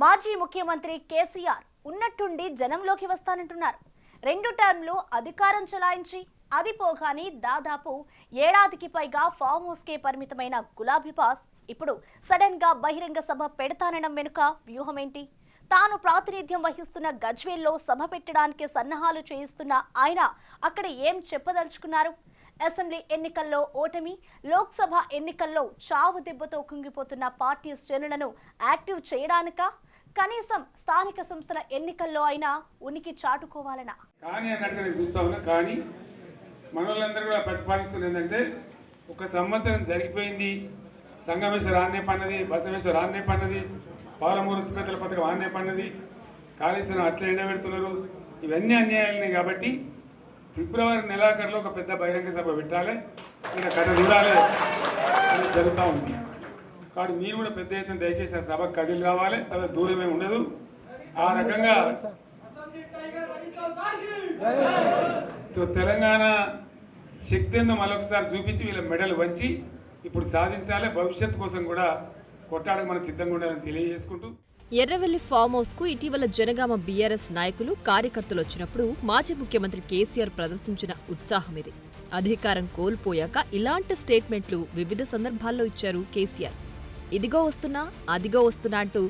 మాజీ ముఖ్యమంత్రి కేసీఆర్ ఉన్నట్టుండి జనంలోకి వస్తానంటున్నారు. 2 టర్మ్లు అధికారం చలాయించి అది పోగాని దాదాపు ఏడాదికి పైగా ఫామ్ హౌస్ కే పరిమితమైన గులాబీ బాస్ ఇప్పుడు సడన్ గా బహిరంగ సభ పెడతానడం వెనుక వ్యూహం ఏంటి? తాను ప్రాతినిధ్యం వహిస్తున్న గజ్వేల్లో సభ పెట్టడానికి సన్నాహాలు చేయిస్తున్న ఆయన అక్కడ ఏం చెప్పదలుచుకున్నారు? అసెంబ్లీ ఎన్నికల్లో ఓటమి, లోక్సభ ఎన్నికల్లో చావు దెబ్బతో కుంగిపోతున్న పార్టీ శ్రేణులను యాక్టివ్ చేయడానికా, కనీసం స్థానిక సంస్థల ఎన్నికల్లో అయినా ఉనికి చాటుకోవాలనా? కానీ అన్నట్టుగా నేను చూస్తా ఉన్నా. కానీ మనోళ్ళందరూ కూడా ప్రతిపాదిస్తున్నారు ఏంటంటే, ఒక సంవత్సరం జరిగిపోయింది, సంగమేశ్వర ఆన్నే పన్నది, బసవేశ్వర ఆన్నే పన్నది, పాలమూరు ఉత్పత్తుల పథకం ఆన్నే పన్నది, కాళేశ్వరం అట్లా ఎండబెడుతున్నారు, ఇవన్నీ అన్యాయాలనే. కాబట్టి ఫిబ్రవరి నెలాఖరులో ఒక పెద్ద బహిరంగ సభ పెట్టాలి, ఇంకా కథ చూడాలి అని జరుగుతూ ఉంది. కాబట్టి మీరు కూడా పెద్ద ఎత్తున దయచేసి ఆ సభకు కదిలి రావాలి, అది దూరమే ఉండదు. ఆ రకంగా తెలంగాణ శక్తి ఏందో మరొకసారి చూపించి వీళ్ళ మెడలు వంచి ఇప్పుడు సాధించాలి. భవిష్యత్తు కోసం కూడా కొట్టాడకు మనం సిద్ధంగా ఉండాలని తెలియజేసుకుంటూ, ఎర్రవెల్లి ఫామ్ హౌస్ కు ఇటీవల జనగామ బీఆర్ఎస్ నాయకులు, కార్యకర్తలు వచ్చినప్పుడు మాజీ ముఖ్యమంత్రి కేసీఆర్ ప్రదర్శించిన ఉత్సాహం ఇది. అధికారం కోల్పోయాక ఇలాంటి స్టేట్మెంట్లు వివిధ సందర్భాల్లో ఇచ్చారు కేసీఆర్. ఇదిగో వస్తున్నా, అదిగో వస్తున్నా అంటూ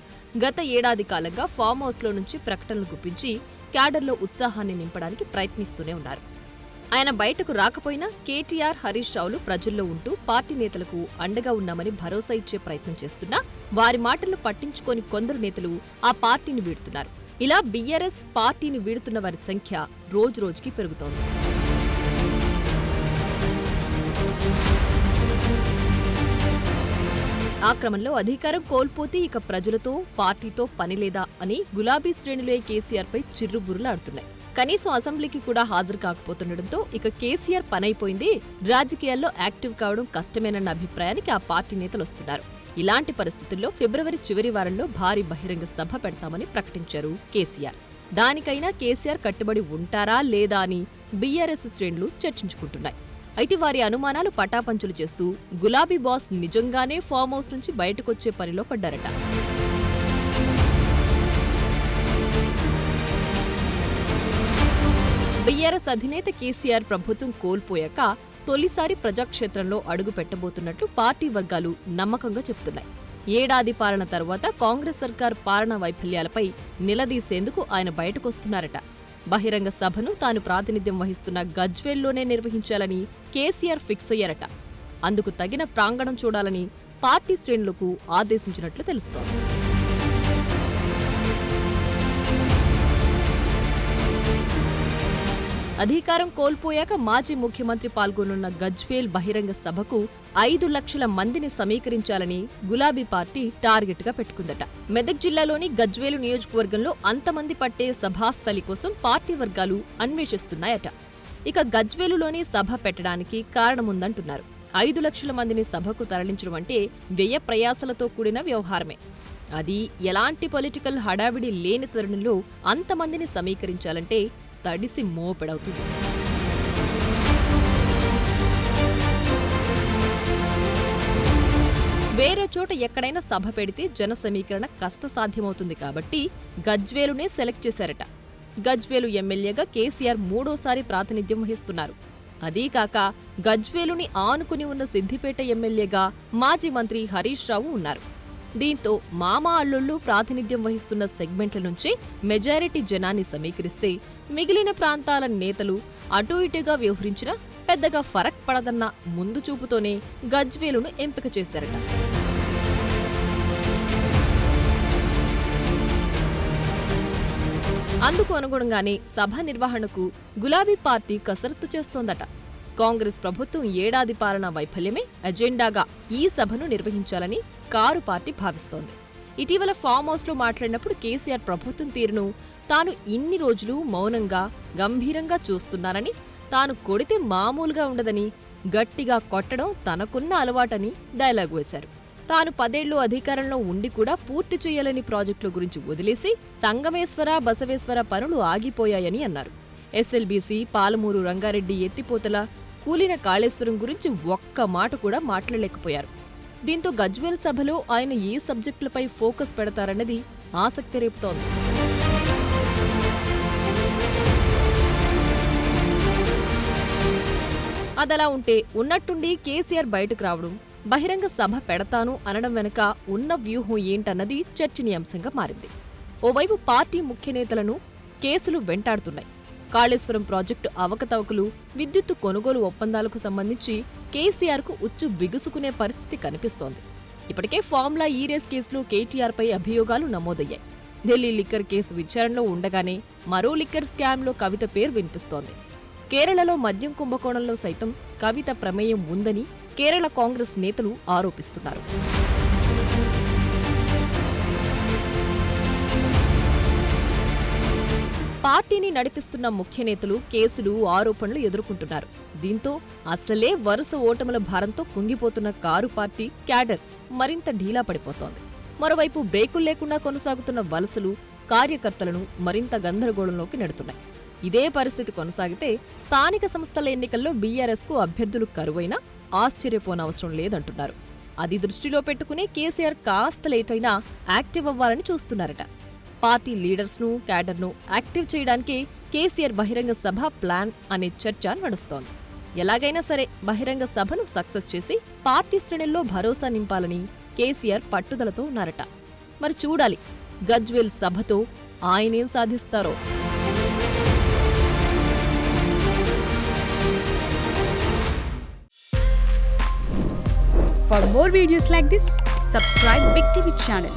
గత ఏడాది కాలంగా ఫామ్ హౌస్లో నుంచి ప్రకటనలు గుప్పించి క్యాడర్లో ఉత్సాహాన్ని నింపడానికి ప్రయత్నిస్తూనే ఉన్నారు. ఆయన బయటకు రాకపోయినా కేటీఆర్, హరీష్ రావులు ప్రజల్లో ఉంటూ పార్టీ నేతలకు అండగా ఉన్నామని భరోసా ఇచ్చే ప్రయత్నం చేస్తున్నా వారి మాటలను పట్టించుకోని కొందరు నేతలు ఆ పార్టీని వీడుతున్నారు. ఇలా బీఆర్ఎస్ పార్టీని వీడుతున్న వారి సంఖ్య రోజురోజుకి పెరుగుతోంది. ఆ క్రమంలో అధికారం కోల్పోతే ఇక ప్రజలతో, పార్టీతో పనిలేదా అని గులాబీ శ్రేణులే కేసీఆర్పై చిర్రుబుర్రులాడుతున్నాయి. కనీసం అసెంబ్లీకి కూడా హాజరు కాకపోతుండటంతో ఇక కేసీఆర్ పనైపోయింది, రాజకీయాల్లో యాక్టివ్ కావడం కష్టమేనన్న అభిప్రాయానికి ఆ పార్టీ నేతలు వస్తున్నారు. ఇలాంటి పరిస్థితుల్లో ఫిబ్రవరి చివరి వారంలో భారీ బహిరంగ సభ పెడతామని ప్రకటించారు కేసీఆర్. దానికైనా కేసీఆర్ కట్టుబడి ఉంటారా లేదా అని బీఆర్ఎస్ శ్రేణులు చర్చించుకుంటున్నాయి. అయితే వారి అనుమానాలు పటాపంచులు చేస్తూ గులాబీ బాస్ నిజంగానే ఫామ్ హౌస్ నుంచి బయటకొచ్చే పనిలో పడ్డారట. బీఆర్ఎస్ అధినేత కేసీఆర్ ప్రభుత్వం కోల్పోయాక తొలిసారి ప్రజాక్షేత్రంలో అడుగు పెట్టబోతున్నట్లు పార్టీ వర్గాలు నమ్మకంగా చెబుతున్నాయి. ఏడాది పాలన తర్వాత కాంగ్రెస్ సర్కార్ పాలనా వైఫల్యాలపై నిలదీసేందుకు ఆయన బయటకొస్తున్నారట. బహిరంగ సభను తాను ప్రాతినిధ్యం వహిస్తున్న గజ్వేల్లోనే నిర్వహించాలని కేసీఆర్ ఫిక్స్ అయ్యారట. అందుకు తగిన ప్రాంగణం చూడాలని పార్టీ శ్రేణులకు ఆదేశించినట్లు తెలుస్తోంది. అధికారం కోల్పోయాక మాజీ ముఖ్యమంత్రి పాల్గొనున్న గజ్వేల్ బహిరంగ సభకు 5 లక్షల మందిని సమీకరించాలని గులాబీ పార్టీ టార్గెట్ గా పెట్టుకుందట. మెదక్ జిల్లాలోని గజ్వేలు నియోజకవర్గంలో అంతమంది పట్టే సభాస్థలి కోసం పార్టీ వర్గాలు అన్వేషిస్తున్నాయట. ఇక గజ్వేలులోని సభ పెట్టడానికి కారణముందంటున్నారు. 5 లక్షల మందిని సభకు తరలించడం అంటే వ్యయ ప్రయాసలతో కూడిన వ్యవహారమే. అది ఎలాంటి పొలిటికల్ హడావిడి లేని తరుణంలో అంతమందిని సమీకరించాలంటే తడిసి మోపెడవుతుంది. వేరే చోట ఎక్కడైనా సభ పెడితే జన సమీకరణ కష్టసాధ్యమవుతుంది కాబట్టి గజ్వేలునే సెలెక్ట్ చేశారట. గజ్వేలు ఎమ్మెల్యేగా కేసీఆర్ 3వ ప్రాతినిధ్యం వహిస్తున్నారు. అదీకాక గజ్వేలుని ఆనుకుని ఉన్న సిద్దిపేట ఎమ్మెల్యేగా మాజీ మంత్రి హరీష్ రావు ఉన్నారు. దీంతో మామా అల్లుళ్లు ప్రాతినిధ్యం వహిస్తున్న సెగ్మెంట్ల నుంచి మెజారిటీ జనాన్ని సమీకరిస్తే మిగిలిన ప్రాంతాల నేతలు అటూ ఇటుగా వ్యవహరించినా పెద్దగా ఫరక్ పడదన్న ముందు చూపుతోనే గజ్వేలును ఎంపిక చేశారట. అందుకు అనుగుణంగానే సభ నిర్వహణకు గులాబీ పార్టీ కసరత్తు చేస్తోందట. కాంగ్రెస్ ప్రభుత్వం ఏడాది పాలనా వైఫల్యమే ఎజెండాగా ఈ సభను నిర్వహించాలని కారు పార్టీ భావిస్తోంది. ఇటీవల ఫామ్ హౌస్లో మాట్లాడినప్పుడు కేసీఆర్ ప్రభుత్వం తీరును తాను ఇన్ని రోజులు మౌనంగా, గంభీరంగా చూస్తున్నానని, తాను కొడితే మామూలుగా ఉండదని, గట్టిగా కొట్టడం తనకున్న అలవాటని డైలాగ్ వేశారు. తాను 10 ఏళ్లు అధికారంలో ఉండి కూడా పూర్తి చేయాలని ప్రాజెక్టుల గురించి వదిలేసి సంగమేశ్వర, బసవేశ్వర పనులు ఆగిపోయాయని అన్నారు. ఎస్ఎల్బీసీ, పాలమూరు రంగారెడ్డి ఎత్తిపోతల, కూలిన కాళేశ్వరం గురించి ఒక్క మాట కూడా మాట్లాడలేకపోయారు. దీంతో గజ్వేల్ సభలో ఆయన ఏ సబ్జెక్టులపై ఫోకస్ పెడతారన్నది ఆసక్తి రేపుతోంది. అదలా ఉంటే ఉన్నట్టుండి కేసీఆర్ బయటకు రావడం, బహిరంగ సభ పెడతాను అనడం వెనుక ఉన్న వ్యూహం ఏంటన్నది చర్చనీయాంశంగా మారింది. ఓవైపు పార్టీ ముఖ్య నేతలను కేసులు వెంటాడుతున్నాయి. కాళేశ్వరం ప్రాజెక్టు అవకతవకలు, విద్యుత్తు కొనుగోలు ఒప్పందాలకు సంబంధించి కేసీఆర్కు ఉచ్చు బిగుసుకునే పరిస్థితి కనిపిస్తోంది. ఇప్పటికే ఫార్ములా ఈ రేస్ కేసులో కేటీఆర్పై అభియోగాలు నమోదయ్యాయి. ఢిల్లీ లిక్కర్ కేసు విచారణలో ఉండగానే మరో లిక్కర్ స్కామ్లో కవిత పేరు వినిపిస్తోంది. కేరళలో మద్యం కుంభకోణంలో సైతం కవిత ప్రమేయం ఉందని కేరళ కాంగ్రెస్ నేతలు ఆరోపిస్తున్నారు. పార్టీని నడిపిస్తున్న ముఖ్య నేతలు కేసులు, ఆరోపణలు ఎదుర్కొంటున్నారు. దీంతో అసలే వరుస ఓటముల భారంతో కుంగిపోతున్న కారు పార్టీ క్యాడర్ మరింత ఢీలా పడిపోతోంది. మరోవైపు బ్రేకులు లేకుండా కొనసాగుతున్న వలసలు కార్యకర్తలను మరింత గందరగోళంలోకి నెడుతున్నాయి. ఇదే పరిస్థితి కొనసాగితే స్థానిక సంస్థల ఎన్నికల్లో బీఆర్ఎస్కు అభ్యర్థులు కరువైనా ఆశ్చర్యపోనవసరం లేదంటున్నారు. అది దృష్టిలో పెట్టుకుని కేసీఆర్ కాస్త లేటైనా యాక్టివ్ అవ్వాలని చూస్తున్నారట. పార్టీ లీడర్స్ను, క్యాడర్ను యాక్టివ్ చేయడానికి కేసీఆర్ బహిరంగ సభ ప్లాన్ అనే చర్చ నడుస్తోంది. ఎలాగైనా సరే బహిరంగ సభను సక్సెస్ చేసి పార్టీ శ్రేణుల్లో భరోసా నింపాలని కేసీఆర్ పట్టుదలతో ఉన్నారట. మరి చూడాలి గజ్వేల్ సభతో ఆయనేం సాధిస్తారో. For more videos like this, subscribe Big TV channel.